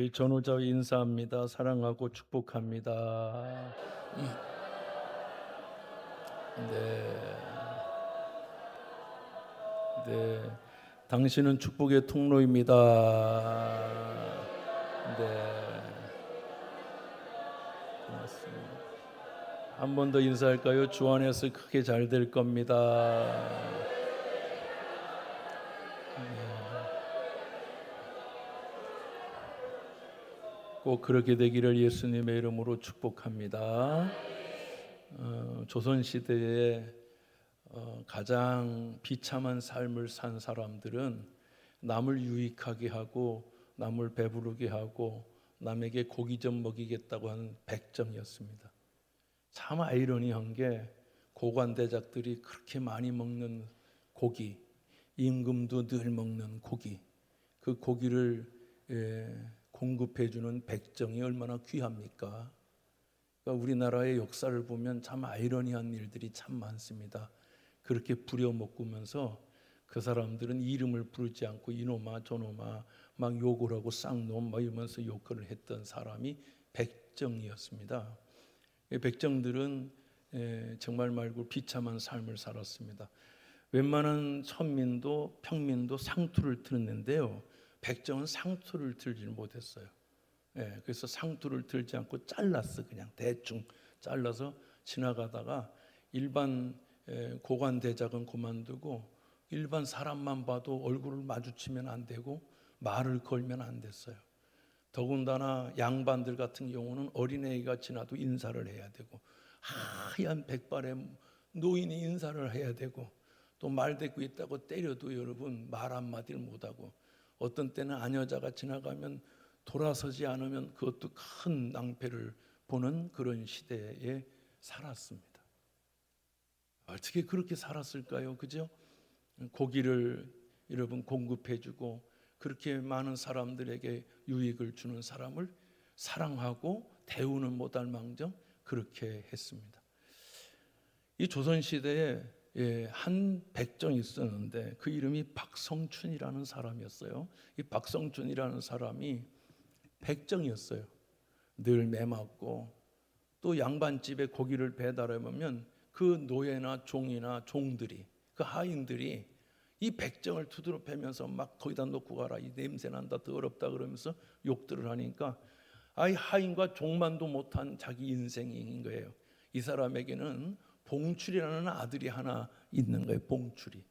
우리 전우자 인사합니다. 사랑하고 축복합니다. 네, 네. 당신은 축복의 통로입니다. 네, 고맙습니다. 한 번 더 인사할까요? 주 안에서 크게 잘 될 겁니다. 꼭 그렇게 되기를 예수님의 이름으로 축복합니다. 조선 시대에 가장 비참한 삶을 산 사람들은 남을 유익하게 하고 남을 배부르게 하고 남에게 고기 좀 먹이겠다고 하는 백정이었습니다. 참 아이러니한 게 고관대작들이 그렇게 많이 먹는 고기, 임금도 늘 먹는 고기, 그 고기를 공급해 주는 백정이 얼마나 귀합니까? 그러니까 우리나라의 역사를 보면 참 아이러니한 일들이 참 많습니다. 그렇게 부려먹으면서 그 사람들은 이름을 부르지 않고 이놈아 저놈아 막 욕을 하고 쌍놈 막 이러면서 욕을 했던 사람이 백정이었습니다. 백정들은 정말 말고 비참한 삶을 살았습니다. 웬만한 천민도 평민도 상투를 틀었는데요, 백정은 상투를 틀지 못했어요. 그래서 상투를 틀지 않고 잘랐어. 그냥 대충 잘라서 지나가다가 일반 고관 대작은 그만두고 일반 사람만 봐도 얼굴을 마주치면 안 되고 말을 걸면 안 됐어요. 더군다나 양반들 같은 경우는 어린애가 지나도 인사를 해야 되고 하얀 백발의 노인이 인사를 해야 되고 또 말대꾸 있다고 때려도 여러분 말 한마디를 못하고 어떤 때는 아녀자가 지나가면 돌아서지 않으면 그것도 큰 낭패를 보는 그런 시대에 살았습니다. 어떻게 그렇게 살았을까요? 그죠? 고기를 여러분 공급해주고 그렇게 많은 사람들에게 유익을 주는 사람을 사랑하고 대우는 못할 망정 그렇게 했습니다. 이 조선시대에 한 백정이 있었는데 그 이름이 박성춘이라는 사람이었어요. 이 박성춘이라는 사람이 백정이었어요. 늘 매맞고 또 양반집에 고기를 배달하면 그 노예나 종이나 종들이 그 하인들이 이 백정을 두드러 패면서 막 거기다 놓고 가라 이 냄새 난다 더럽다 그러면서 욕들을 하니까 아이 하인과 종만도 못한 자기 인생인 거예요. 이 사람에게는 봉출이라는 아들이 하나 있는 거예요. 봉출이.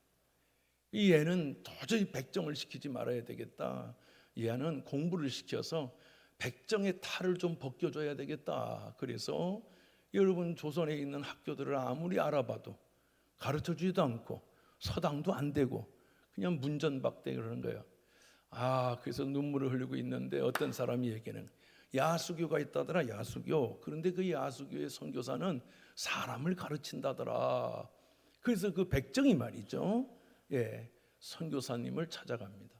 이 애는 도저히 백정을 시키지 말아야 되겠다. 이 애는 공부를 시켜서 백정의 탈을 좀 벗겨줘야 되겠다. 그래서 여러분 조선에 있는 학교들을 아무리 알아봐도 가르쳐주지도 않고 서당도 안 되고 그냥 문전박대 그러는 거예요. 그래서 눈물을 흘리고 있는데 어떤 사람이 얘기는 야수교가 있다더라. 야수교. 그런데 그 야수교의 선교사는 사람을 가르친다더라. 그래서 그 백정이 말이죠, 선교사님을 찾아갑니다.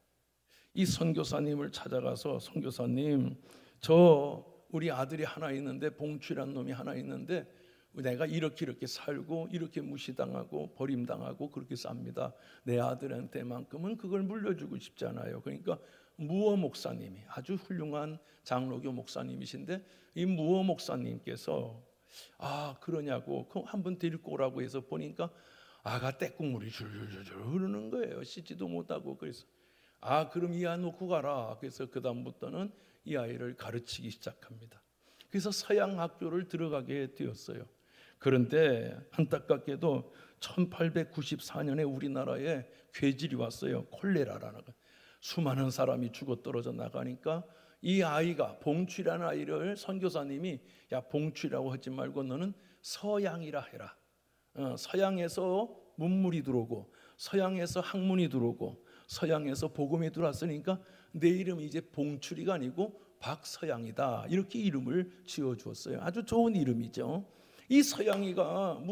이 선교사님을 찾아가서 선교사님, 저 우리 아들이 하나 있는데 봉출이라는 놈이 하나 있는데 내가 이렇게 살고 이렇게 무시당하고 버림당하고 그렇게 삽니다. 내 아들한테만큼은 그걸 물려주고 싶잖아요. 그러니까 무어 목사님이 아주 훌륭한 장로교 목사님이신데 이 무어 목사님께서 그러냐고 한번 데리고 오라고 해서 보니까 아가 떼국물이 줄줄줄 흐르는 거예요. 씻지도 못하고. 그래서 그럼 이 아이 놓고 가라. 그래서 그 다음부터는 이 아이를 가르치기 시작합니다. 그래서 서양 학교를 들어가게 되었어요. 그런데 안타깝게도 1894년에 우리나라에 괴질이 왔어요. 콜레라라는 거. 수많은 사람이 죽어 떨어져 나가니까 이 아이가 봉취라는 아이를 선교사님이 야 봉취라고 하지 말고 너는 서양이라 해라. 서양에서 문물이 들어오고 서양에서 학문이 들어오고 서양에서 복음이 들어왔으니까 내 이름이 이제 봉출이가 아니고 박서양이다. 이렇게 이름을 지어주었어요. 아주 좋은 이름이죠. 이 서양이가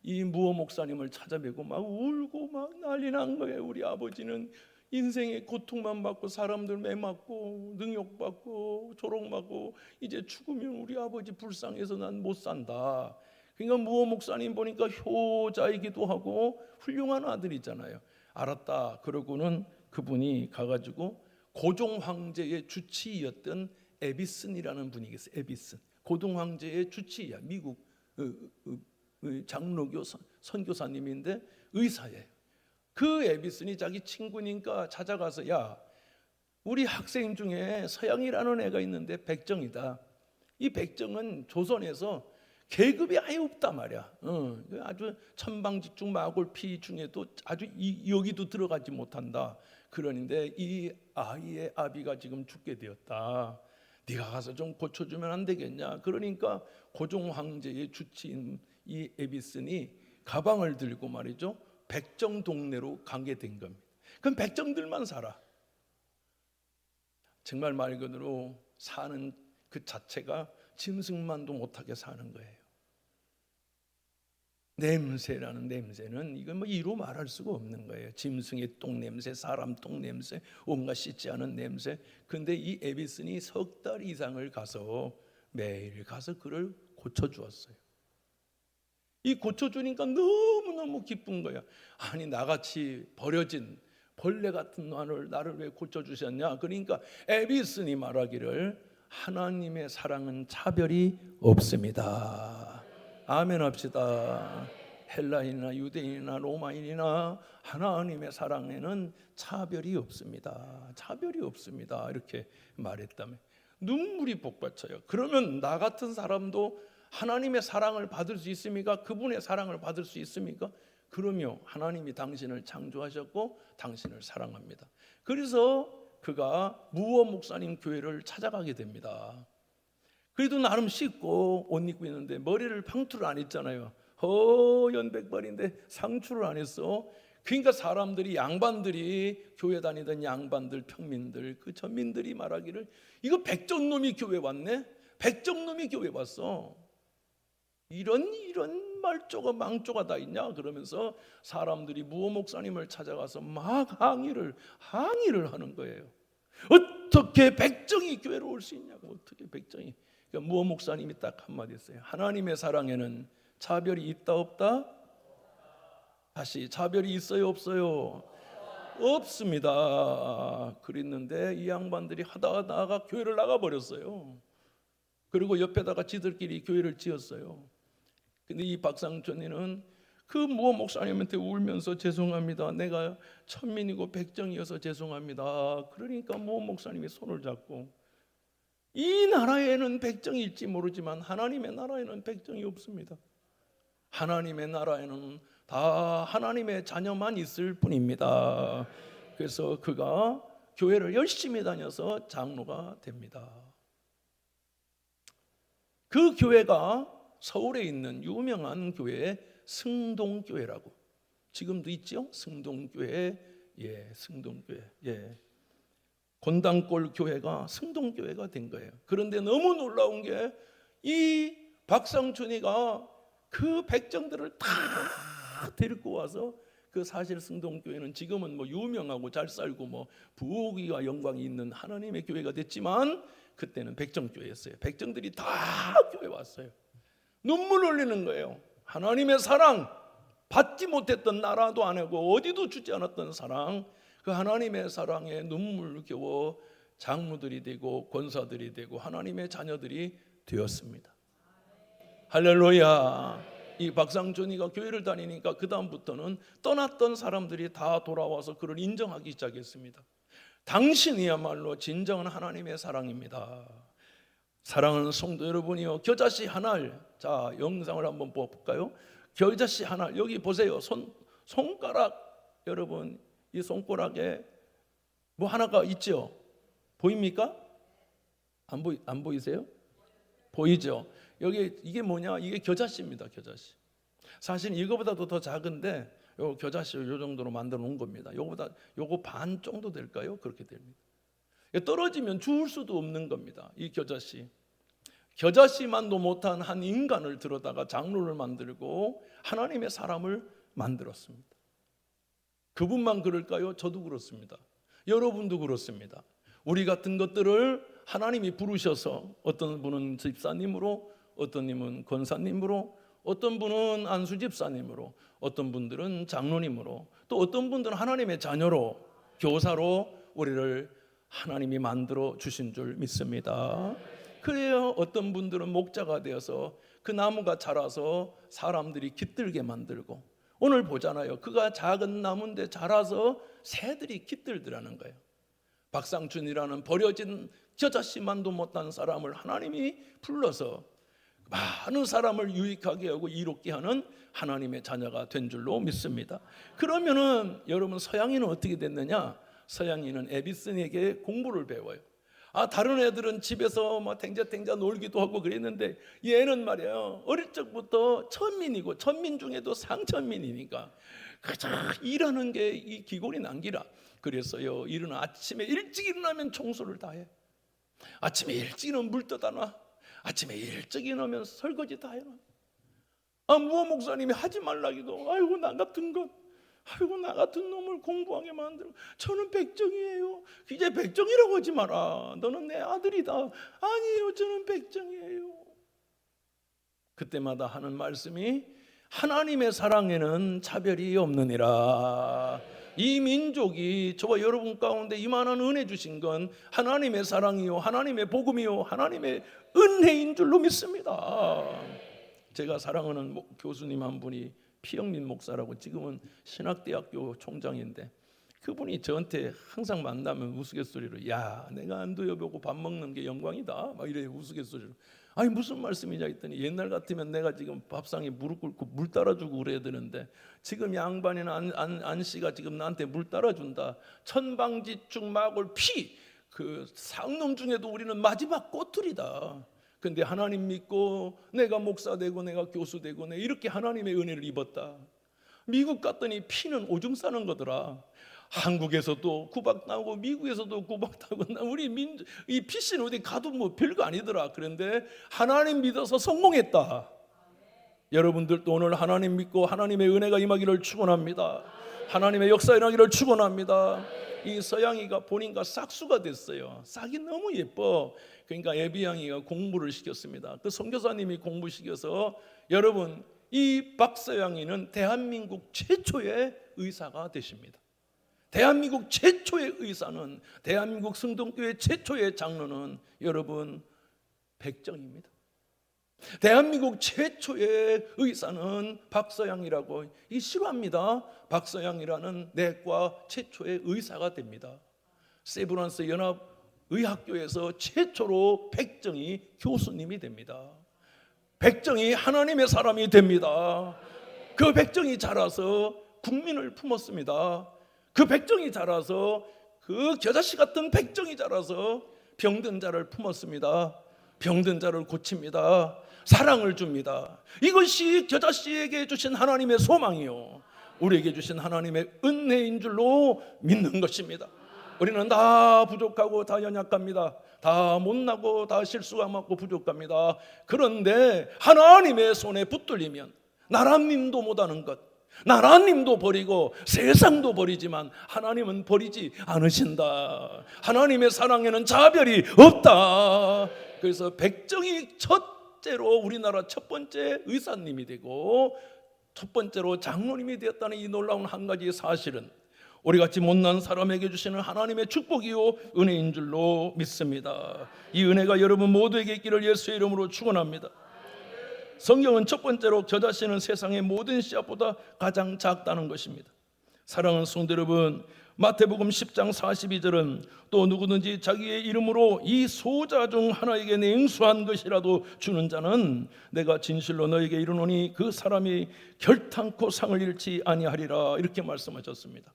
이 무어 목사님을 찾아뵈고 막 울고 막 난리 난 거예요. 우리 아버지는 인생의 고통만 받고 사람들 매맞고 능욕받고 조롱받고 이제 죽으면 우리 아버지 불쌍해서 난 못 산다. 그러니까 무어 목사님 보니까 효자이기도 하고 훌륭한 아들이잖아요. 알았다. 그러고는 그분이 가가지고 고종 황제의 주치의였던 에비슨이라는 분이 계세요. 에비슨. 고등 황제의 주치의야. 미국 장로교 선교사님인데 의사예요. 그 에비슨이 자기 친구니까 찾아가서, 야, 우리 학생 중에 서양이라는 애가 있는데 백정이다. 이 백정은 조선에서 계급이 아예 없단 말이야. 아주 천방지축 마골피 중에도 아주 여기도 들어가지 못한다. 그러는데 이 아이의 아비가 지금 죽게 되었다. 네가 가서 좀 고쳐주면 안 되겠냐. 그러니까 고종 황제의 주치인 이 에비슨이 가방을 들고 말이죠, 백정 동네로 가게 된 겁니다. 그럼 백정들만 살아. 정말 말 그대로 사는 그 자체가 짐승만도 못하게 사는 거예요. 냄새라는 냄새는 이건 뭐 이루 말할 수가 없는 거예요. 짐승의 똥 냄새, 사람 똥 냄새, 온갖 씻지 않은 냄새. 근데 이 에비슨이 석 달 이상을 가서 매일 가서 그를 고쳐주었어요. 이 고쳐주니까 너무너무 기쁜 거야. 아니, 나같이 버려진 벌레 같은 나를 왜 고쳐주셨냐. 그러니까 에비슨이 말하기를 하나님의 사랑은 차별이 없습니다. 아멘 합시다. 헬라인이나 유대인이나 로마인이나 하나님의 사랑에는 차별이 없습니다. 차별이 없습니다. 이렇게 말했다면 눈물이 복받쳐요. 그러면 나 같은 사람도 하나님의 사랑을 받을 수 있습니까? 그분의 사랑을 받을 수 있습니까? 그러며 하나님이 당신을 창조하셨고 당신을 사랑합니다. 그래서 그가 무어 목사님 교회를 찾아가게 됩니다. 그래도 나름 씻고 옷 입고 있는데 머리를 방투를 안 했잖아요. 연백발인데 상투를 안 했어. 그러니까 사람들이, 양반들이, 교회 다니던 양반들, 평민들, 그 전민들이 말하기를 이거 백정놈이 교회 왔네? 백정놈이 교회 왔어. 이런 말조가 망조가 다 있냐? 그러면서 사람들이 무어 목사님을 찾아가서 막 항의를 하는 거예요. 어떻게 백정이 교회로 올 수 있냐고. 어떻게 백정이. 그러니까 무어 목사님이 딱 한마디 했어요. 하나님의 사랑에는 차별이 있다 없다? 다시, 차별이 있어요 없어요? 없습니다. 그랬는데 이 양반들이 하다가 교회를 나가버렸어요. 그리고 옆에다가 지들끼리 교회를 지었어요. 근데 이 박상천이는 그 무어 목사님한테 울면서 죄송합니다. 내가 천민이고 백정이어서 죄송합니다. 그러니까 무어 목사님이 손을 잡고, 이 나라에는 백정일지 모르지만 하나님의 나라에는 백정이 없습니다. 하나님의 나라에는 다 하나님의 자녀만 있을 뿐입니다. 그래서 그가 교회를 열심히 다녀서 장로가 됩니다. 그 교회가 서울에 있는 유명한 교회 승동교회라고, 지금도 있죠? 승동교회. 예, 승동교회. 예. 곤당골 교회가 승동교회가 된 거예요. 그런데 너무 놀라운 게 이 박상춘이가 그 백정들을 다 데리고 와서, 그 사실 승동교회는 지금은 뭐 유명하고 잘 살고 뭐 부귀와 영광이 있는 하나님의 교회가 됐지만 그때는 백정교회였어요. 백정들이 다 교회 왔어요. 눈물 흘리는 거예요. 하나님의 사랑, 받지 못했던 나라도 안 하고 어디도 주지 않았던 사랑, 그 하나님의 사랑에 눈물 겨워 장로들이 되고 권사들이 되고 하나님의 자녀들이 되었습니다. 할렐루야. 이 박상준이가 교회를 다니니까 그 다음부터는 떠났던 사람들이 다 돌아와서 그를 인정하기 시작했습니다. 당신이야말로 진정한 하나님의 사랑입니다. 사랑하는 성도 여러분이요, 겨자씨 하나, 자 영상을 한번 볼까요? 겨자씨 하나, 여기 보세요. 손가락, 여러분 이 손가락에 뭐 하나가 있죠? 보입니까? 안 보이세요? 보이죠? 여기 이게 뭐냐? 이게 겨자씨입니다. 겨자씨. 사실 이거보다도 더 작은데 요 겨자씨 요 정도로 만들어 놓은 겁니다. 요거 반 정도 될까요? 그렇게 됩니다. 떨어지면 주울 수도 없는 겁니다. 이 겨자씨. 겨자씨만도 못한 한 인간을 들어다가 장로를 만들고 하나님의 사람을 만들었습니다. 그분만 그럴까요? 저도 그렇습니다. 여러분도 그렇습니다. 우리 같은 것들을 하나님이 부르셔서, 어떤 분은 집사님으로, 어떤 분은 권사님으로, 어떤 분은 안수집사님으로, 어떤 분들은 장로님으로, 또 어떤 분들은 하나님의 자녀로, 교사로 우리를 하나님이 만들어 주신 줄 믿습니다. 그래요. 어떤 분들은 목자가 되어서 그 나무가 자라서 사람들이 깃들게 만들고, 오늘 보잖아요. 그가 작은 나무인데 자라서 새들이 깃들더라는 거예요. 박상춘이라는 버려진 겨자씨만도 못한 사람을 하나님이 불러서 많은 사람을 유익하게 하고 이롭게 하는 하나님의 자녀가 된 줄로 믿습니다. 그러면은 여러분, 서양인은 어떻게 됐느냐? 서양인은 에디슨에게 공부를 배워요. 다른 애들은 집에서 뭐 탱자탱자 놀기도 하고 그랬는데 얘는 말이에요, 어릴 적부터 천민이고 천민 중에도 상천민이니까 가장 일하는 게 이 기골이 난기라. 그래서요, 아침에 일찍 일어나면 청소를 다 해. 아침에 일찍 일어나면 물 떠다 놔. 아침에 일찍 일어나면 설거지 다 해놔. 무어 목사님이 하지 말라기도, 아이고 나 같은 것, 아이고 나 같은 놈을 공부하게 만들고, 저는 백정이에요. 이제 백정이라고 하지 마라. 너는 내 아들이다. 아니에요, 저는 백정이에요. 그때마다 하는 말씀이, 하나님의 사랑에는 차별이 없느니라. 이 민족이 저와 여러분 가운데 이만한 은혜 주신 건 하나님의 사랑이요, 하나님의 복음이요, 하나님의 은혜인 줄로 믿습니다. 제가 사랑하는 교수님 한 분이 피영민 목사라고, 지금은 신학대학교 총장인데, 그분이 저한테 항상 만나면 우스갯소리로, 야, 내가 안도여 보고 밥 먹는 게 영광이다, 막 이래요, 우스갯소리로. 아니 무슨 말씀이냐 했더니, 옛날 같으면 내가 지금 밥상에 무릎 꿇고 물 따라주고 그래야 되는데, 지금 양반이나 안 씨가 지금 나한테 물 따라준다. 천방지축 마골 피, 그 상놈 중에도 우리는 마지막 꼬투리다. 근데 하나님 믿고 내가 목사 되고 내가 교수 되고 내가 이렇게 하나님의 은혜를 입었다. 미국 갔더니 피는 오줌 싸는 거더라. 한국에서도 구박 나오고 미국에서도 구박 나오고, 우리 이 피씨는 어디 가도 뭐 별거 아니더라. 그런데 하나님 믿어서 성공했다. 여러분들도 오늘 하나님 믿고 하나님의 은혜가 임하기를 축원합니다. 하나님의 역사 일어나기를 축원합니다. 이 서양이가 본인과 싹수가 됐어요. 싹이 너무 예뻐. 그러니까 애비양이가 공부를 시켰습니다. 그 선교사님이 공부시켜서, 여러분, 이 박서양이는 대한민국 최초의 의사가 되십니다. 대한민국 최초의 의사는, 대한민국 성동교회 최초의 장로는 여러분 백정입니다. 대한민국 최초의 의사는 박서양이라고 싫어합니다. 박서양이라는 내과 최초의 의사가 됩니다. 세브란스 연합의학교에서 최초로 백정이 교수님이 됩니다. 백정이 하나님의 사람이 됩니다. 그 백정이 자라서 국민을 품었습니다. 그 백정이 자라서, 그 겨자씨 같은 백정이 자라서 병든 자를 품었습니다. 병든 자를 고칩니다. 사랑을 줍니다. 이것이 겨자씨에게 주신 하나님의 소망이요, 우리에게 주신 하나님의 은혜인 줄로 믿는 것입니다. 우리는 다 부족하고 다 연약합니다. 다 못나고 다 실수가 많고 부족합니다. 그런데 하나님의 손에 붙들리면 나라님도 못하는 것, 나라님도 버리고 세상도 버리지만 하나님은 버리지 않으신다. 하나님의 사랑에는 자별이 없다. 그래서 백정이 첫째로 우리나라 첫 번째 의사님이 되고 첫 번째로 장로님이 되었다는 이 놀라운 한 가지 사실은 우리같이 못난 사람에게 주시는 하나님의 축복이요 은혜인 줄로 믿습니다. 이 은혜가 여러분 모두에게 있기를 예수의 이름으로 축원합니다. 성경은 첫 번째로 겨자씨는 세상의 모든 씨앗보다 가장 작다는 것입니다. 사랑하는 성도 여러분, 마태복음 10장 42절은 또 누구든지 자기의 이름으로 이 소자 중 하나에게 냉수한 것이라도 주는 자는 내가 진실로 너에게 이르노니 그 사람이 결탄코 상을 잃지 아니하리라, 이렇게 말씀하셨습니다.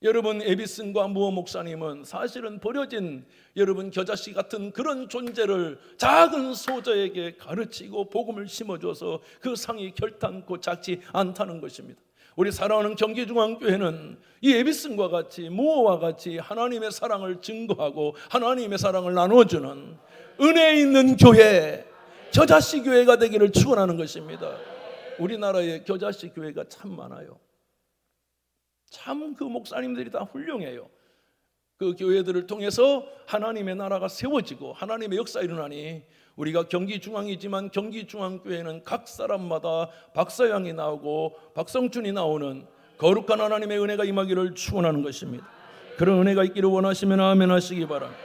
여러분, 에비슨과 무어 목사님은 사실은 버려진 여러분 겨자씨 같은 그런 존재를 작은 소자에게 가르치고 복음을 심어줘서 그 상이 결탄코 작지 않다는 것입니다. 우리 사랑하는 경기중앙교회는 이 에비슨과 같이 무어와 같이 하나님의 사랑을 증거하고 하나님의 사랑을 나눠주는 은혜 있는 교회, 겨자씨 교회가 되기를 축원하는 것입니다. 우리나라에 겨자씨 교회가 참 많아요. 참 그 목사님들이 다 훌륭해요. 그 교회들을 통해서 하나님의 나라가 세워지고 하나님의 역사 일어나니, 우리가 경기중앙이지만 경기중앙교회는 각 사람마다 박서양이 나오고 박성춘이 나오는 거룩한 하나님의 은혜가 임하기를 축원하는 것입니다. 그런 은혜가 있기를 원하시면 아멘 하시기 바랍니다.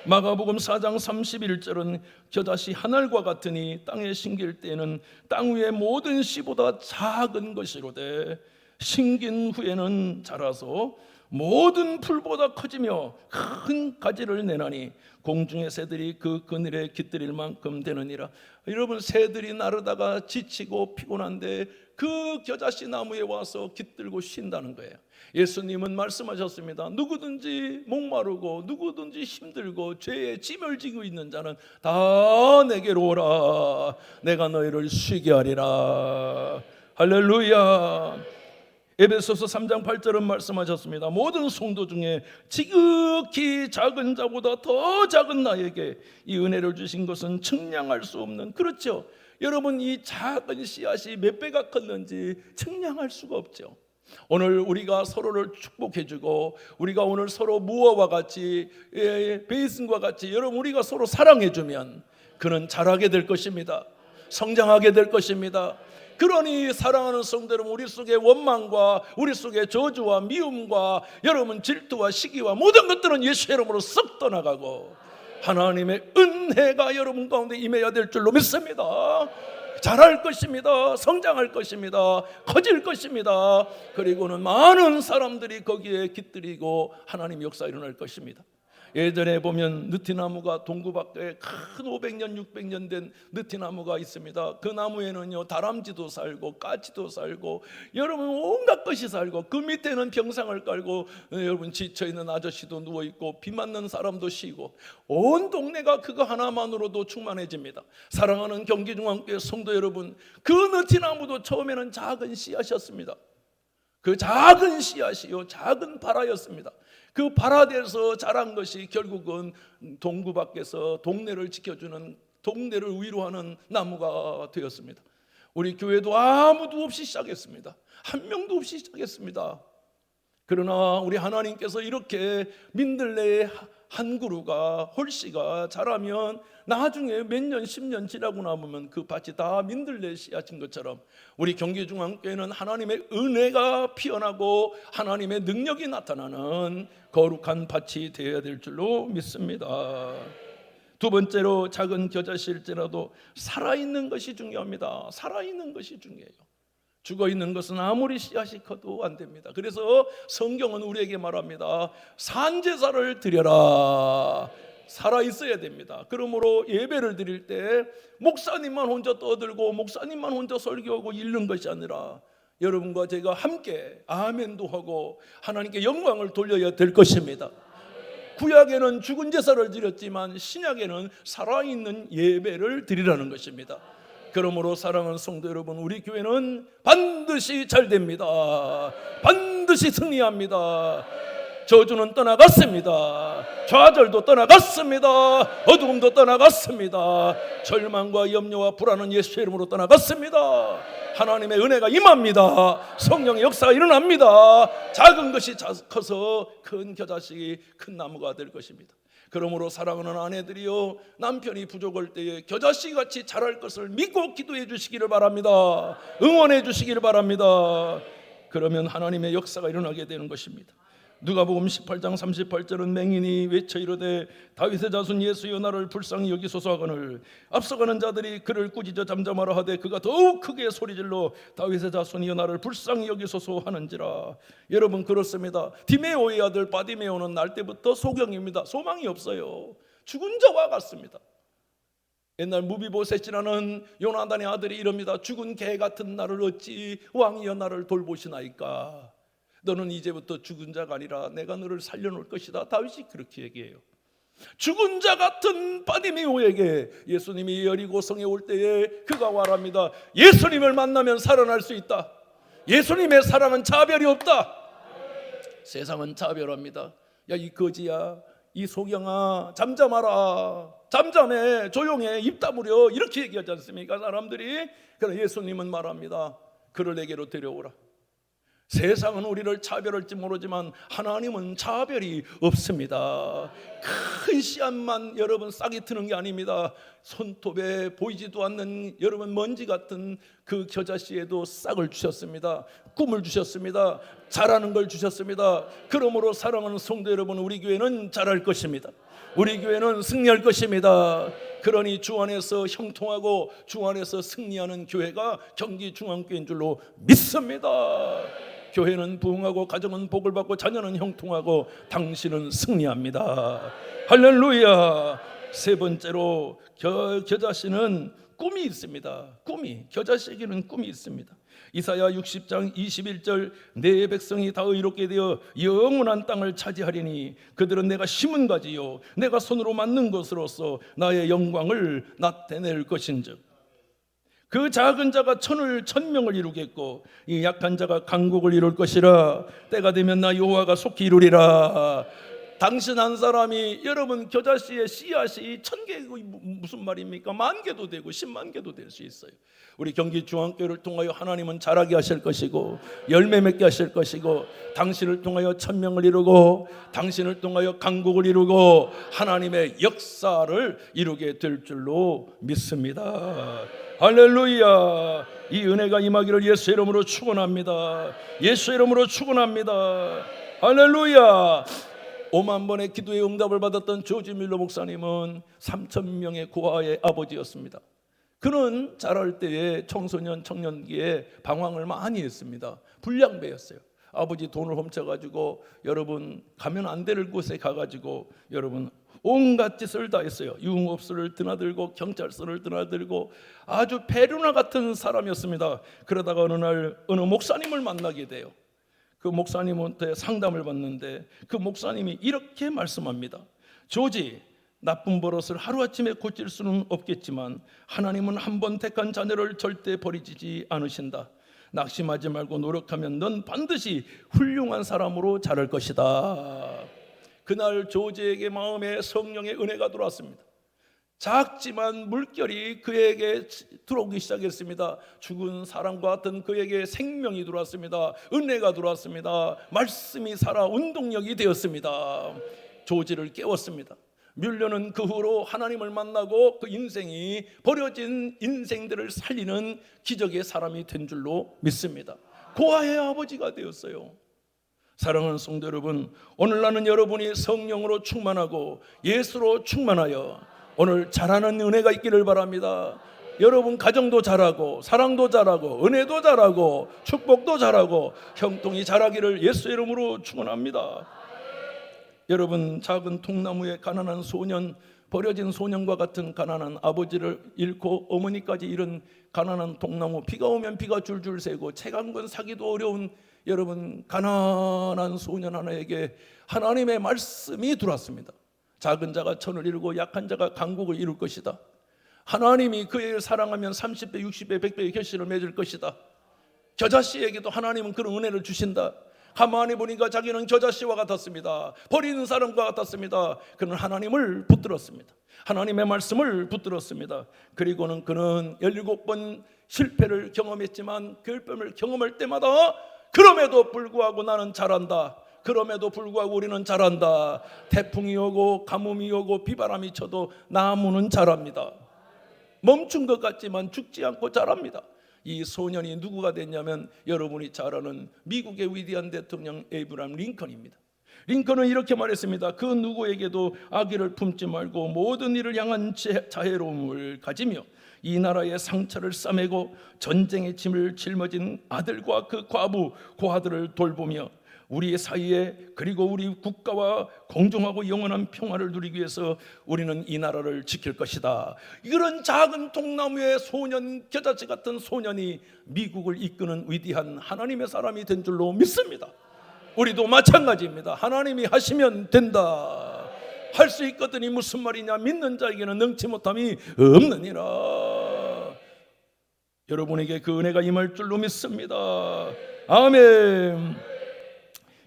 마가복음 4장 31절은 겨자씨 하늘과 같으니 땅에 심길 때에는 땅 위의 모든 씨보다 작은 것이로되 심긴 후에는 자라서 모든 풀보다 커지며 큰 가지를 내나니 공중의 새들이 그 그늘에 깃들일 만큼 되느니라. 여러분, 새들이 나르다가 지치고 피곤한데 그 겨자씨 나무에 와서 깃들고 쉰다는 거예요. 예수님은 말씀하셨습니다. 누구든지 목마르고 누구든지 힘들고 죄에 짐을 지고 있는 자는 다 내게로 오라. 내가 너희를 쉬게 하리라. 할렐루야. 에베소서 3장 8절은 말씀하셨습니다. 모든 성도 중에 지극히 작은 자보다 더 작은 나에게 이 은혜를 주신 것은 측량할 수 없는, 그렇죠. 여러분, 이 작은 씨앗이 몇 배가 컸는지 측량할 수가 없죠. 오늘 우리가 서로를 축복해주고 우리가 오늘 서로 무화와 같이 베이슨과 같이 여러분 우리가 서로 사랑해주면 그는 자라게 될 것입니다. 성장하게 될 것입니다. 그러니 사랑하는 성도 여러분, 우리 속에 원망과 우리 속에 저주와 미움과 여러분 질투와 시기와 모든 것들은 예수의 이름으로 썩 떠나가고 하나님의 은혜가 여러분 가운데 임해야 될 줄로 믿습니다. 자랄 것입니다. 성장할 것입니다. 커질 것입니다. 그리고는 많은 사람들이 거기에 깃들이고 하나님 역사 일어날 것입니다. 예전에 보면 느티나무가 동구 밖에 큰 500년 600년 된 느티나무가 있습니다. 그 나무에는요 다람쥐도 살고 까치도 살고 여러분 온갖 것이 살고 그 밑에는 병상을 깔고 여러분 지쳐있는 아저씨도 누워있고 비 맞는 사람도 쉬고 온 동네가 그거 하나만으로도 충만해집니다. 사랑하는 경기중앙교회 성도 여러분, 그 느티나무도 처음에는 작은 씨앗이었습니다. 그 작은 씨앗이요 작은 발아였습니다. 그 발아대에서 자란 것이 결국은 동구 밖에서 동네를 지켜주는, 동네를 위로하는 나무가 되었습니다. 우리 교회도 아무도 없이 시작했습니다. 한 명도 없이 시작했습니다. 그러나 우리 하나님께서 이렇게 민들레의 한 그루가 홀씨가 자라면 나중에 몇 년 10년 지나고 나면 그 밭이 다 민들레 씨앗인 것처럼 우리 경기중앙교회는 하나님의 은혜가 피어나고 하나님의 능력이 나타나는 거룩한 밭이 되어야 될 줄로 믿습니다. 두 번째로 작은 겨자씨일지라도 살아있는 것이 중요합니다. 살아있는 것이 중요해요. 죽어있는 것은 아무리 씨앗이 커도 안 됩니다. 그래서 성경은 우리에게 말합니다. 산제사를 드려라. 살아있어야 됩니다. 그러므로 예배를 드릴 때 목사님만 혼자 떠들고 목사님만 혼자 설교하고 읽는 것이 아니라 여러분과 제가 함께 아멘도 하고 하나님께 영광을 돌려야 될 것입니다. 구약에는 죽은 제사를 드렸지만 신약에는 살아있는 예배를 드리라는 것입니다. 그러므로 사랑하는 성도 여러분, 우리 교회는 반드시 잘 됩니다. 반드시 승리합니다. 저주는 떠나갔습니다. 좌절도 떠나갔습니다. 어두움도 떠나갔습니다. 절망과 염려와 불안은 예수의 이름으로 떠나갔습니다. 하나님의 은혜가 임합니다. 성령의 역사가 일어납니다. 작은 것이 커서 큰 겨자씨, 큰 나무가 될 것입니다. 그러므로 사랑하는 아내들이요, 남편이 부족할 때에 겨자씨같이 자랄 것을 믿고 기도해 주시기를 바랍니다. 응원해 주시기를 바랍니다. 그러면 하나님의 역사가 일어나게 되는 것입니다. 누가복음 18장 38절은 맹인이 외쳐 이르되 다윗의 자손 예수여 나를 불쌍히 여기소서 하거늘 앞서가는 자들이 그를 꾸짖어 잠잠하라 하되 그가 더욱 크게 소리질러 다윗의 자손이여 나를 불쌍히 여기소서 하는지라. 여러분, 그렇습니다. 디메오의 아들 바디메오는 날 때부터 소경입니다. 소망이 없어요. 죽은 자와 같습니다. 옛날 무비보셋이라는 요나단의 아들이 이럽니다. 죽은 개 같은 나를 어찌 왕이여 나를 돌보시나이까. 너는 이제부터 죽은 자가 아니라 내가 너를 살려놓을 것이다. 다윗이 그렇게 얘기해요. 죽은 자 같은 바디메오에게 예수님이 여리고성에 올 때에 그가 말합니다. 예수님을 만나면 살아날 수 있다. 예수님의 사랑은 차별이 없다. 세상은 차별합니다. 야, 이 거지야, 이 소경아, 잠잠하라. 잠잠해, 조용해, 입 다물어. 이렇게 얘기하지 않습니까, 사람들이? 그러나 예수님은 말합니다. 그를 내게로 데려오라. 세상은 우리를 차별할지 모르지만 하나님은 차별이 없습니다. 큰 씨앗만 여러분 싹이 트는 게 아닙니다. 손톱에 보이지도 않는 여러분 먼지 같은 그 겨자씨에도 싹을 주셨습니다. 꿈을 주셨습니다. 잘하는 걸 주셨습니다. 그러므로 사랑하는 성도 여러분, 우리 교회는 잘할 것입니다. 우리 교회는 승리할 것입니다. 그러니 주 안에서 형통하고 주 안에서 승리하는 교회가 경기중앙교회인 줄로 믿습니다. 교회는 부흥하고 가정은 복을 받고 자녀는 형통하고 당신은 승리합니다. 할렐루야. 세 번째로 겨자씨는 꿈이 있습니다. 겨자씨에게는 꿈이 있습니다. 이사야 60장 21절 내 백성이 다 의롭게 되어 영원한 땅을 차지하리니 그들은 내가 심은 가지요 내가 손으로 만든 것으로서 나의 영광을 나타낼 것인즉 그 작은 자가 천명을 이루겠고 이 약한 자가 강국을 이룰 것이라. 때가 되면 나 여호와가 속히 이루리라. 당신 한 사람이 여러분 겨자씨의 씨앗이 1000개 무슨 말입니까? 10,000개도 되고 10만 개도 될 수 있어요. 우리 경기중앙교회를 통하여 하나님은 자라게 하실 것이고 열매 맺게 하실 것이고 당신을 통하여 1000명을 이루고 당신을 통하여 강국을 이루고 하나님의 역사를 이루게 될 줄로 믿습니다. 할렐루야. 이 은혜가 임하기를 예수의 이름으로 축원합니다. 예수의 이름으로 축원합니다. 할렐루야. 5만 번의 기도의 응답을 받았던 조지 밀러 목사님은 3,000명의 고아의 아버지였습니다. 그는 자랄 때에 청소년 청년기에 방황을 많이 했습니다. 불량배였어요. 아버지 돈을 훔쳐가지고 여러분 가면 안 될 곳에 가가지고 여러분 온갖 짓을 다 했어요. 유흥업소를 드나들고 경찰서를 드나들고 아주 베르나 같은 사람이었습니다. 그러다가 어느 날 어느 목사님을 만나게 돼요. 그 목사님한테 상담을 받는데 그 목사님이 이렇게 말씀합니다. 조지, 나쁜 버릇을 하루아침에 고칠 수는 없겠지만 하나님은 한 번 택한 자녀를 절대 버리지 않으신다. 낙심하지 말고 노력하면 넌 반드시 훌륭한 사람으로 자랄 것이다. 그날 조지에게 마음에 성령의 은혜가 들어왔습니다. 작지만 물결이 그에게 들어오기 시작했습니다. 죽은 사람과 같은 그에게 생명이 들어왔습니다. 은혜가 들어왔습니다. 말씀이 살아 운동력이 되었습니다. 조지를 깨웠습니다. 뮬러는 그 후로 하나님을 만나고 그 인생이 버려진 인생들을 살리는 기적의 사람이 된 줄로 믿습니다. 고아의 아버지가 되었어요. 사랑하는 성도 여러분, 오늘 나는 여러분이 성령으로 충만하고 예수로 충만하여 오늘 잘하는 은혜가 있기를 바랍니다. 여러분 가정도 잘하고 사랑도 잘하고 은혜도 잘하고 축복도 잘하고 형통이 잘하기를 예수의 이름으로 축원합니다. 여러분 작은 통나무에 가난한 소년, 버려진 소년과 같은 가난한 아버지를 잃고 어머니까지 잃은 가난한 통나무, 비가 오면 비가 줄줄 새고 책 한 권 사기도 어려운 여러분 가난한 소년 하나에게 하나님의 말씀이 들어왔습니다. 작은 자가 천을 이루고 약한 자가 강국을 이룰 것이다. 하나님이 그의 사랑하면 30배, 60배, 100배의 결실을 맺을 것이다. 겨자씨에게도 하나님은 그런 은혜를 주신다. 가만히 보니까 자기는 겨자씨와 같았습니다. 버리는 사람과 같았습니다. 그는 하나님을 붙들었습니다. 하나님의 말씀을 붙들었습니다. 그리고는 그는 17번 실패를 경험했지만 그 실패를 경험할 때마다 그럼에도 불구하고 나는 잘한다. 그럼에도 불구하고 우리는 잘한다. 태풍이 오고 가뭄이 오고 비바람이 쳐도 나무는 자랍니다. 멈춘 것 같지만 죽지 않고 자랍니다. 이 소년이 누구가 됐냐면 여러분이 잘 아는 미국의 위대한 대통령 에이브람 링컨입니다. 링컨은 이렇게 말했습니다. 그 누구에게도 악의를 품지 말고 모든 일을 향한 자애로움을 가지며 이 나라의 상처를 싸매고 전쟁의 짐을 짊어진 아들과 그 과부 고아들을 돌보며 우리 사이에 그리고 우리 국가와 공정하고 영원한 평화를 누리기 위해서 우리는 이 나라를 지킬 것이다. 이런 작은 통나무의 소년, 겨자씨 같은 소년이 미국을 이끄는 위대한 하나님의 사람이 된 줄로 믿습니다. 우리도 마찬가지입니다. 하나님이 하시면 된다. 할 수 있거든이 무슨 말이냐? 믿는 자에게는 능치 못함이 없느니라. 여러분에게 그 은혜가 임할 줄로 믿습니다. 아멘.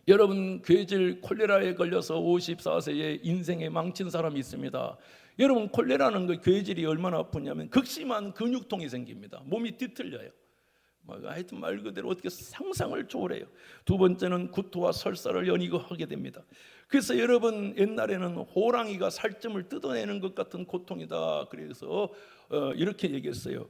여러분 괴질 콜레라에 걸려서 54세에 인생에 망친 사람이 있습니다. 여러분 콜레라는 그 괴질이 얼마나 아프냐면 극심한 근육통이 생깁니다. 몸이 뒤틀려요. 하여튼 말 그대로 어떻게 상상을 초월해요. 두 번째는 구토와 설사를 연이거 하게 됩니다. 그래서 여러분, 옛날에는 호랑이가 살점을 뜯어내는 것 같은 고통이다. 그래서 이렇게 얘기했어요.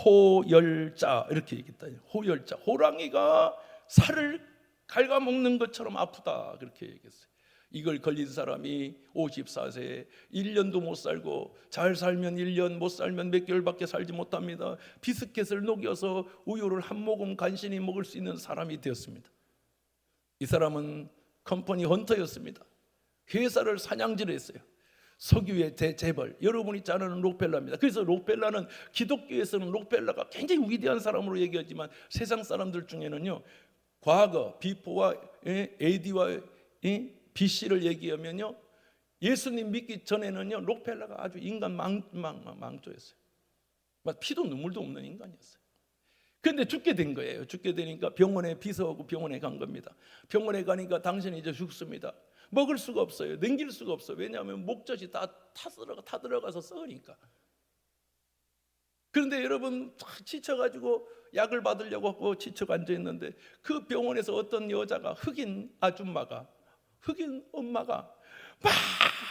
호열자, 이렇게 얘기했다. 호열자, 호랑이가 살을 갉아먹는 것처럼 아프다, 그렇게 얘기했어요. 이걸 걸린 사람이 54세에 1년도 못 살고, 잘 살면 1년, 못 살면 몇 개월밖에 살지 못합니다. 비스켓을 녹여서 우유를 한 모금 간신히 먹을 수 있는 사람이 되었습니다. 이 사람은 컴퍼니 헌터였습니다. 회사를 사냥질을 했어요. 석유의 재벌, 여러분이 잘 아는 록펠러입니다. 그래서 록펠러는, 기독교에서는 록펠러가 굉장히 위대한 사람으로 얘기하지만 세상 사람들 중에는요, 과거 비포와 AD와 BC를 얘기하면요, 예수님 믿기 전에는요, 록펠러가 아주 인간 망조였어요. 피도 눈물도 없는 인간이었어요. 그런데 죽게 된 거예요. 죽게 되니까 병원에 비서하고 병원에 간 겁니다. 병원에 가니까 당신이 이제 죽습니다. 먹을 수가 없어요. 넘길 수가 없어요. 왜냐하면 목젖이 다 타들어가서 썩으니까. 그런데 여러분, 지쳐가지고 약을 받으려고 하고 지쳐 앉아있는데, 그 병원에서 어떤 여자가, 흑인 아줌마가, 흑인 엄마가 막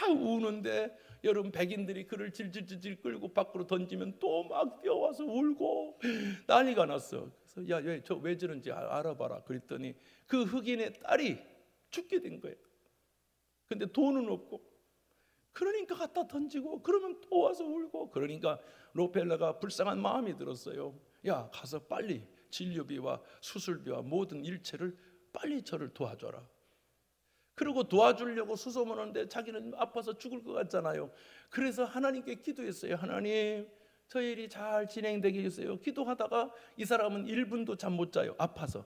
우는데, 여러분, 백인들이 그를 질질질질 끌고 밖으로 던지면 또 막 뛰어와서 울고 난리가 났어. 그래서 야, 왜 저런지 알아봐라. 그랬더니 그 흑인의 딸이 죽게 된 거예요. 근데 돈은 없고, 그러니까 갖다 던지고, 그러면 또 와서 울고. 그러니까 록펠러가 불쌍한 마음이 들었어요. 야, 가서 빨리 진료비와 수술비와 모든 일체를 빨리 저를 도와줘라. 그리고 도와주려고 수소문하는데 자기는 아파서 죽을 것 같잖아요. 그래서 하나님께 기도했어요. 하나님, 저 일이 잘 진행되게 해주세요. 기도하다가 이 사람은 1분도 잠 못 자요. 아파서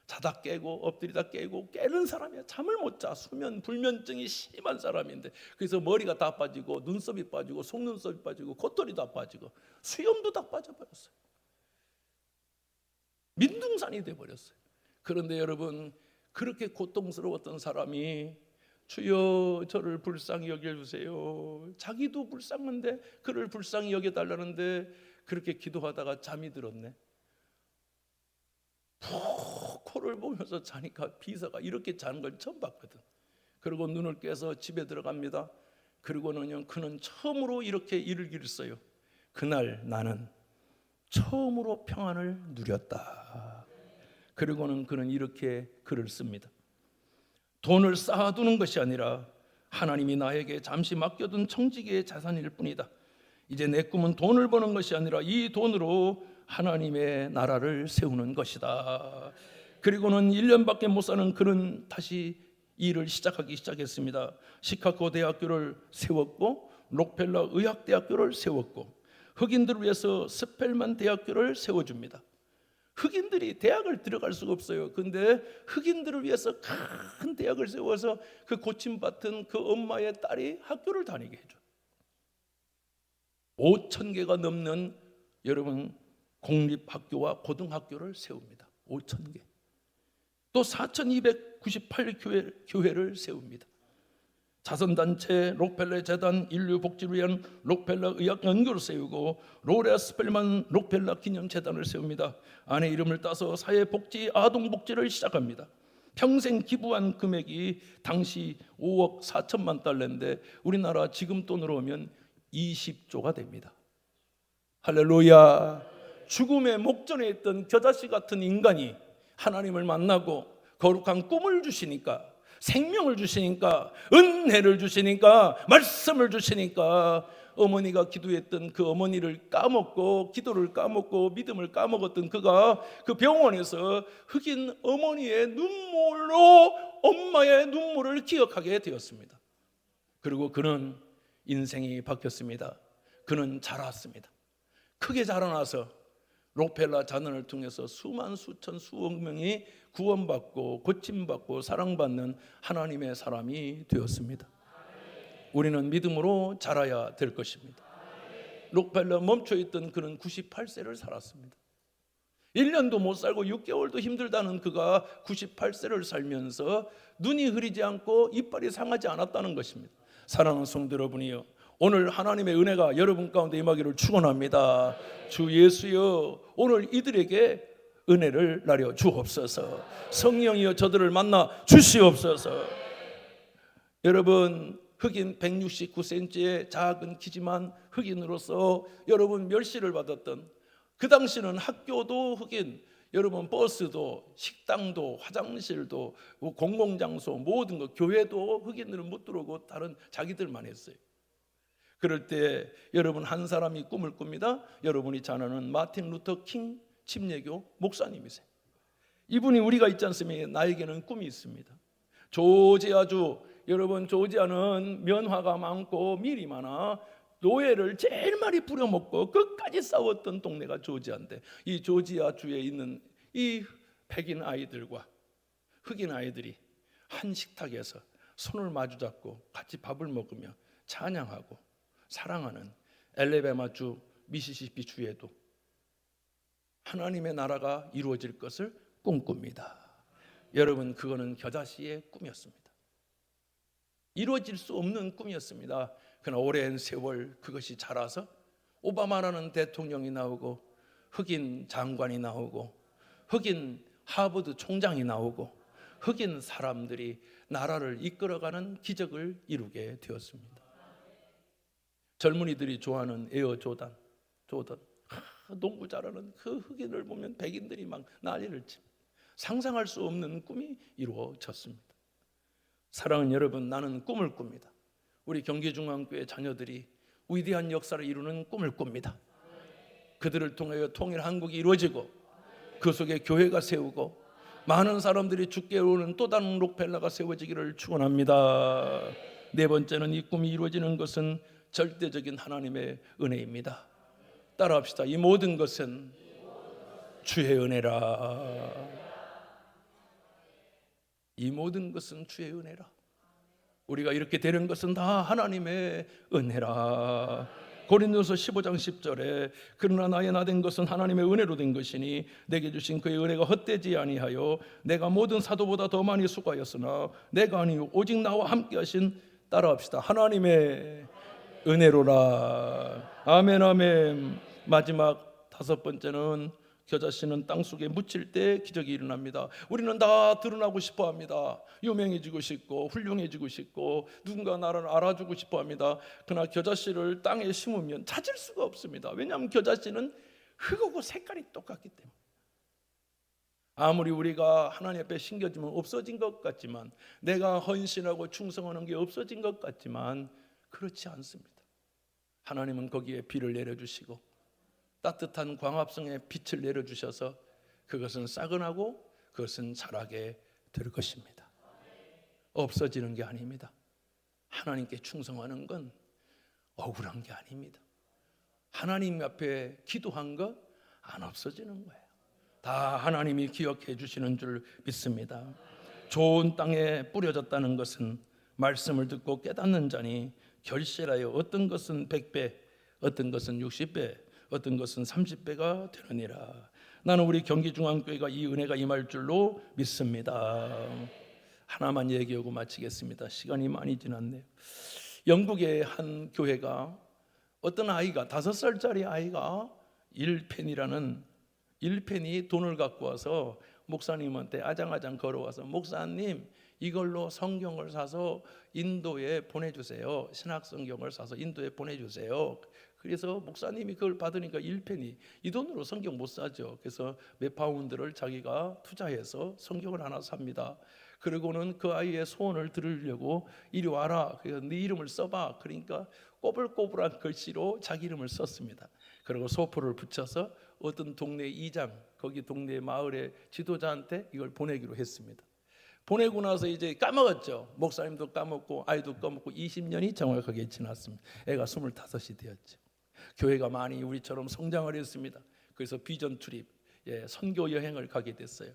자다 깨고 엎드리다 깨고, 깨는 사람이야. 잠을 못 자. 수면 불면증이 심한 사람인데, 그래서 머리가 다 빠지고, 눈썹이 빠지고, 속눈썹이 빠지고, 콧털이 다 빠지고, 수염도 다 빠져버렸어요. 민둥산이 돼버렸어요. 그런데 여러분, 그렇게 고통스러웠던 사람이 주여 저를 불쌍히 여겨주세요. 자기도 불쌍한데 그를 불쌍히 여겨달라는데, 그렇게 기도하다가 잠이 들었네. 푹 코를 보면서 자니까 비서가 이렇게 자는 걸 처음 봤거든. 그리고 눈을 깨서 집에 들어갑니다. 그리고는 그는 처음으로 이렇게 일을 길었어요. 그날 나는 처음으로 평안을 누렸다. 그리고는 그는 이렇게 글을 씁니다. 돈을 쌓아두는 것이 아니라 하나님이 나에게 잠시 맡겨둔 청지기의 자산일 뿐이다. 이제 내 꿈은 돈을 버는 것이 아니라 이 돈으로 하나님의 나라를 세우는 것이다. 그리고는 1년밖에 못 사는 그는 다시 일을 시작했습니다. 시카고 대학교를 세웠고, 록펠러 의학대학교를 세웠고, 흑인들을 위해서 스펠만 대학교를 세워줍니다. 흑인들이 대학을 들어갈 수가 없어요. 근데 흑인들을 위해서 큰 대학을 세워서 그 고침받은 그 엄마의 딸이 학교를 다니게 해줘. 5,000개가 넘는 여러분 공립학교와 고등학교를 세웁니다. 5,000개. 또 4,298교회를 세웁니다. 자선단체 록펠러 재단 인류복지를 위한 록펠러 의학 연구를 세우고, 로레아 스펠만 록펠러 기념재단을 세웁니다. 아내 이름을 따서 사회복지 아동복지를 시작합니다. 평생 기부한 금액이 당시 5억 4천만 달러인데 우리나라 지금 돈으로 오면 20조가 됩니다. 할렐루야. 죽음의 목전에 있던 겨자씨 같은 인간이 하나님을 만나고 거룩한 꿈을 주시니까, 생명을 주시니까, 은혜를 주시니까, 말씀을 주시니까, 어머니가 기도했던 그 어머니를 까먹고, 기도를 까먹고, 믿음을 까먹었던 그가 그 병원에서 흑인 어머니의 눈물로 엄마의 눈물을 기억하게 되었습니다. 그리고 그는 인생이 바뀌었습니다. 그는 자랐습니다. 크게 자라나서 록펠러 자녀를 통해서 수만 수천 수억 명이 구원받고 고침받고 사랑받는 하나님의 사람이 되었습니다. 우리는 믿음으로 자라야 될 것입니다. 록펠러 멈춰있던 그는 98세를 살았습니다. 1년도 못 살고 6개월도 힘들다는 그가 98세를 살면서 눈이 흐리지 않고 이빨이 상하지 않았다는 것입니다. 사랑하는 성도 여러분이요, 오늘 하나님의 은혜가 여러분 가운데 임하기를 축원합니다. 주 예수여, 오늘 이들에게 은혜를 나려 주옵소서. 성령이여 저들을 만나 주시옵소서. 여러분, 흑인 169cm의 작은 키지만 흑인으로서 여러분 멸시를 받았던, 그 당시는 학교도 흑인, 여러분 버스도 식당도 화장실도 공공장소 모든 거, 교회도 흑인들은 못 들어오고 다른 자기들만 했어요. 그럴 때 여러분 한 사람이 꿈을 꿉니다. 여러분이 잘 아는 마틴 루터 킹 침례교 목사님이세요. 이분이 우리가 있지 않습니까? 나에게는 꿈이 있습니다. 조지아주, 여러분 조지아는 면화가 많고 밀이 많아 노예를 제일 많이 부려먹고 끝까지 싸웠던 동네가 조지아인데, 이 조지아주에 있는 이 백인 아이들과 흑인 아이들이 한 식탁에서 손을 마주잡고 같이 밥을 먹으며 찬양하고 사랑하는 엘레베마주, 미시시피 주에도 하나님의 나라가 이루어질 것을 꿈꿉니다. 여러분, 그거는 겨자씨의 꿈이었습니다. 이루어질 수 없는 꿈이었습니다. 그러나 오랜 세월 그것이 자라서 오바마라는 대통령이 나오고 흑인 장관이 나오고 흑인 하버드 총장이 나오고 흑인 사람들이 나라를 이끌어가는 기적을 이루게 되었습니다. 젊은이들이 좋아하는 에어 조던, 농구 잘하는 그 흑인을 보면 백인들이 막 난리를 칩니다. 상상할 수 없는 꿈이 이루어졌습니다. 사랑하는 여러분, 나는 꿈을 꿉니다. 우리 경기중앙교회 자녀들이 위대한 역사를 이루는 꿈을 꿉니다. 그들을 통하여 통일 한국이 이루어지고 그 속에 교회가 세우고 많은 사람들이 주께 오는 또 다른 록펠러가 세워지기를 축원합니다. 네 번째는 이 꿈이 이루어지는 것은 절대적인 하나님의 은혜입니다. 따라합시다. 이 모든 것은 주의 은혜라. 이 모든 것은 주의 은혜라. 우리가 이렇게 되는 것은 다 하나님의 은혜라. 고린도서 15장 10절에 그러나 나의 나된 것은 하나님의 은혜로 된 것이니 내게 주신 그의 은혜가 헛되지 아니하여 내가 모든 사도보다 더 많이 수고하였으나 내가 아니요 오직 나와 함께 하신, 따라합시다, 하나님의 은혜로라. 아멘 아멘. 마지막 다섯 번째는 겨자씨는 땅속에 묻힐 때 기적이 일어납니다. 우리는 다 드러나고 싶어 합니다. 유명해지고 싶고 훌륭해지고 싶고 누군가 나를 알아주고 싶어 합니다. 그러나 겨자씨를 땅에 심으면 찾을 수가 없습니다. 왜냐하면 겨자씨는 흙하고 색깔이 똑같기 때문에. 아무리 우리가 하나님 앞에 심겨지면 없어진 것 같지만, 내가 헌신하고 충성하는 게 없어진 것 같지만 그렇지 않습니다. 하나님은 거기에 비를 내려주시고 따뜻한 광합성의 빛을 내려주셔서 그것은 싹은하고 그것은 자라게 될 것입니다. 없어지는 게 아닙니다. 하나님께 충성하는 건 억울한 게 아닙니다. 하나님 앞에 기도한 거 안 없어지는 거예요. 다 하나님이 기억해 주시는 줄 믿습니다. 좋은 땅에 뿌려졌다는 것은 말씀을 듣고 깨닫는 자니 결실하여 어떤 것은 100배, 어떤 것은 60배, 어떤 것은 30배가 되느니라. 나는 우리 경기중앙교회가 이 은혜가 임할 줄로 믿습니다. 하나만 얘기하고 마치겠습니다. 시간이 많이 지났네요. 영국의 한 교회가 어떤 아이가, 5살짜리 아이가 1펜이 돈을 갖고 와서 목사님한테 아장아장 걸어와서, 목사님 이걸로 성경을 사서 인도에 보내주세요. 신학 성경을 사서 인도에 보내주세요. 그래서 목사님이 그걸 받으니까 1펜이, 이 돈으로 성경 못 사죠. 그래서 몇 파운드를 자기가 투자해서 성경을 하나 삽니다. 그리고는 그 아이의 소원을 들으려고 이리 와라, 그래서 네 이름을 써봐. 그러니까 꼬불꼬불한 글씨로 자기 이름을 썼습니다. 그리고 소포를 붙여서 어떤 동네 이장, 거기 동네 마을의 지도자한테 이걸 보내기로 했습니다. 보내고 나서 이제 까먹었죠. 목사님도 까먹고 아이도 까먹고 20년이 정확하게 지났습니다. 애가 25이 되었죠. 교회가 많이 우리처럼 성장을 했습니다. 그래서 비전 트립, 선교 여행을 가게 됐어요.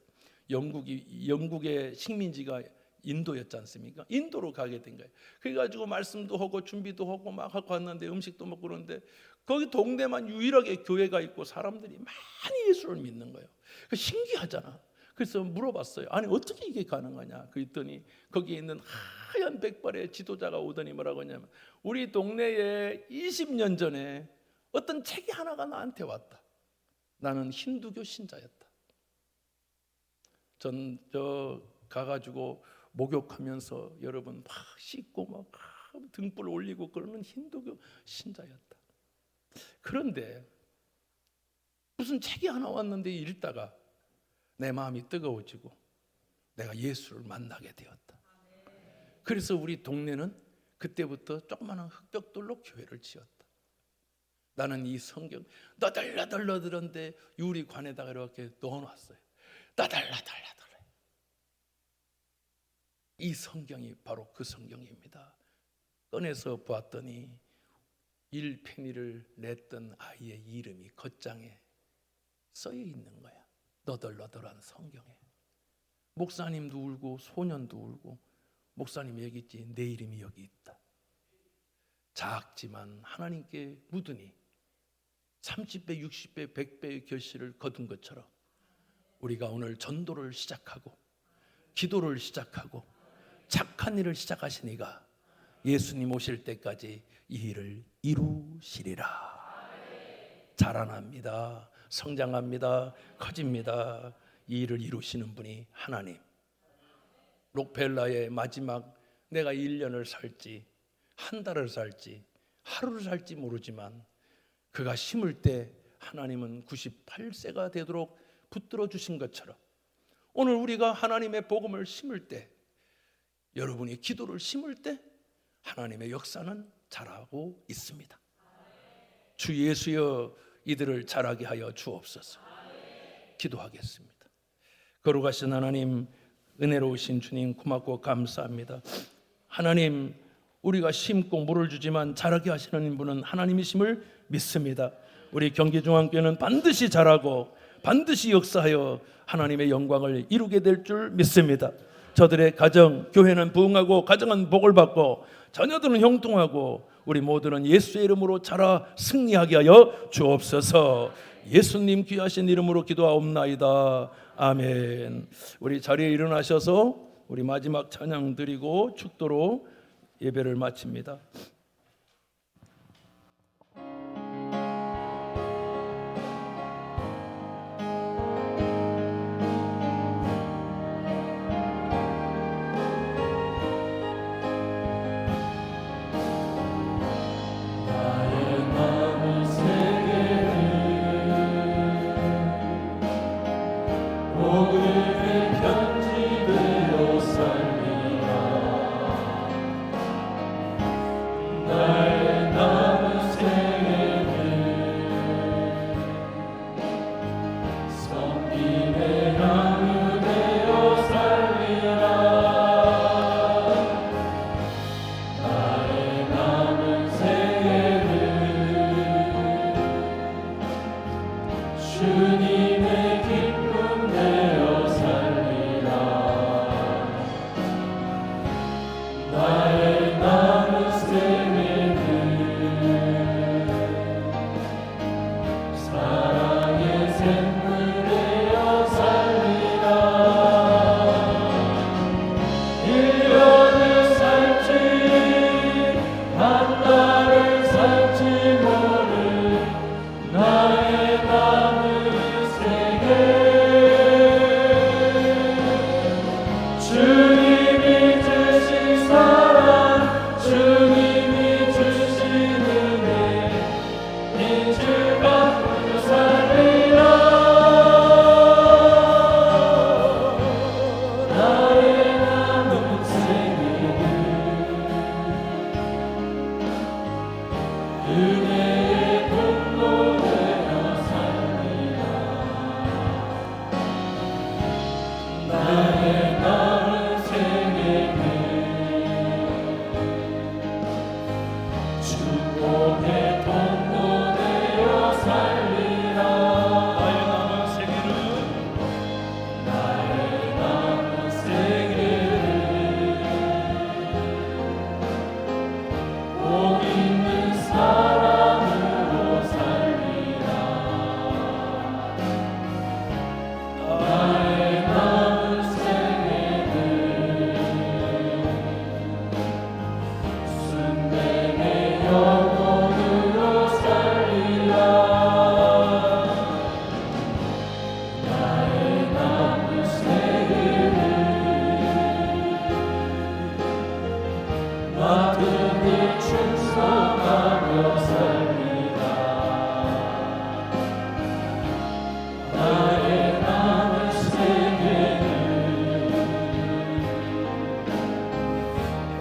영국의 식민지가 인도였지 않습니까? 인도로 가게 된 거예요. 그래가지고 말씀도 하고 준비도 하고 막 하고 왔는데, 음식도 먹고 그러는데 거기 동네만 유일하게 교회가 있고 사람들이 많이 예수를 믿는 거예요. 신기하잖아. 그래서 물어봤어요. 아니 어떻게 이게 가능하냐? 그랬더니 거기에 있는 하얀 백발의 지도자가 오더니 뭐라고 하냐면, 우리 동네에 20년 전에 어떤 책이 하나가 나한테 왔다. 나는 힌두교 신자였다. 전 가가지고 목욕하면서 여러분 막 씻고 막 등불 올리고 그러는 힌두교 신자였다. 그런데 무슨 책이 하나 왔는데 읽다가 내 마음이 뜨거워지고 내가 예수를 만나게 되었다. 그래서 우리 동네는 그때부터 조그마한 흙벽돌로 교회를 지었다. 나는 이 성경 너덜너덜너덜한데 유리관에다가 이렇게 넣어놨어요. 너덜너덜너덜. 이 성경이 바로 그 성경입니다. 꺼내서 보았더니 1페니를 냈던 아이의 이름이 겉장에 써여 있는 거야. 너덜너덜한 성경에. 목사님도 울고 소년도 울고 목사님 얘기했지, 내 이름이 여기 있다. 작지만 하나님께 묻으니 30배, 60배, 100배의 결실을 거둔 것처럼 우리가 오늘 전도를 시작하고 기도를 시작하고 착한 일을 시작하시니가 예수님 오실 때까지 이 일을 이루시리라. 자라납니다. 성장합니다. 커집니다. 이 일을 이루시는 분이 하나님. 록펠라의 마지막 내가 1년을 살지 한 달을 살지 하루를 살지 모르지만 그가 심을 때 하나님은 98세가 되도록 붙들어 주신 것처럼 오늘 우리가 하나님의 복음을 심을 때, 여러분이 기도를 심을 때 하나님의 역사는 자라고 있습니다. 주 예수여 이들을 자라게 하여 주옵소서. 기도하겠습니다. 거룩하신 하나님, 은혜로우신 주님 고맙고 감사합니다. 하나님, 우리가 심고 물을 주지만 자라게 하시는 분은 하나님이심을 믿습니다. 우리 경기중앙교회는 반드시 자라고 반드시 역사하여 하나님의 영광을 이루게 될 줄 믿습니다. 저들의 가정, 교회는 부흥하고 가정은 복을 받고 자녀들은 형통하고 우리 모두는 예수의 이름으로 자라 승리하게 하여 주옵소서. 예수님 귀하신 이름으로 기도하옵나이다. 아멘. 우리 자리에 일어나셔서 우리 마지막 찬양 드리고 축도로 예배를 마칩니다.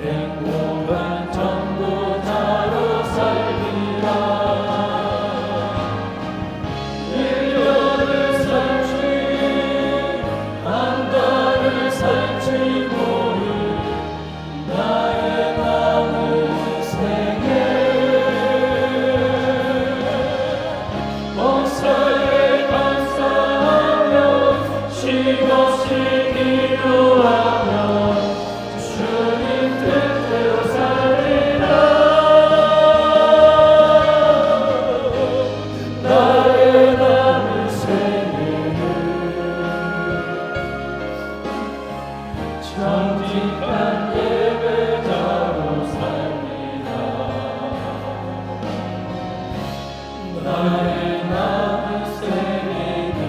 행복한 전도자로 살리라. 1년을 살지 한 달을 살지 모를 나의 남은 생에 범사에 감사하며 쉼없이 기도하며 주님 뜻대로 살리라. 나의 남은 생애를 정직한 예배자로 살리라. 나의 남은 생애를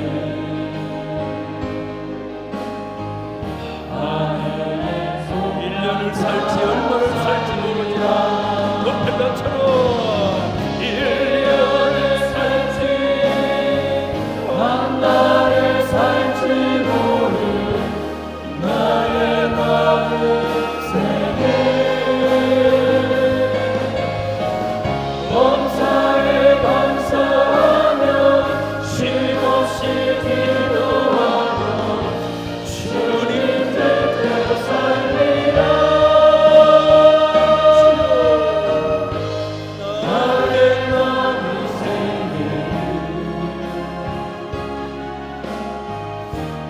하늘에서 1년을 살지 얼마를 살지 모르지만 높은 나처럼 1년을 살지 한 달을 살지 모를 나의 남은 생애 범사에 감사하며 쉼없이 기도하며 주님 뜻대로 살리라. 나의 남은 생애를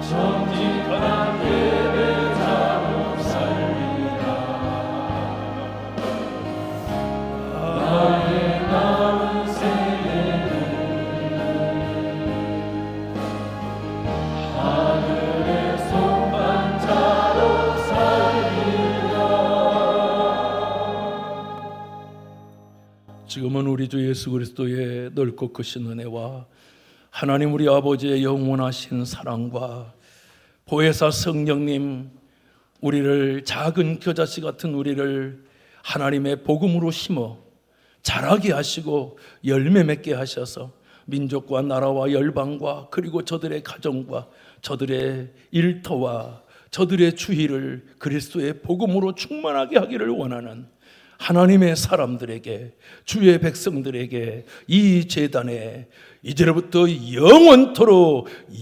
정직한 예배자로 살리라. 나의 남은 생애를 하늘의 송반자로 살리라. 지금은 우리 주 예수 그리스도의 넓고 크신 은혜와 하나님 우리 아버지의 영원하신 사랑과 보혜사 성령님, 우리를 작은 겨자씨 같은 우리를 하나님의 복음으로 심어 자라게 하시고 열매 맺게 하셔서 민족과 나라와 열방과 그리고 저들의 가정과 저들의 일터와 저들의 주위를 그리스도의 복음으로 충만하게 하기를 원하는 하나님의 사람들에게, 주의 백성들에게 이 제단에 이제로부터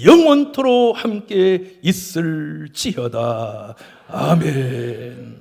영원토록 함께 있을지어다. 아멘.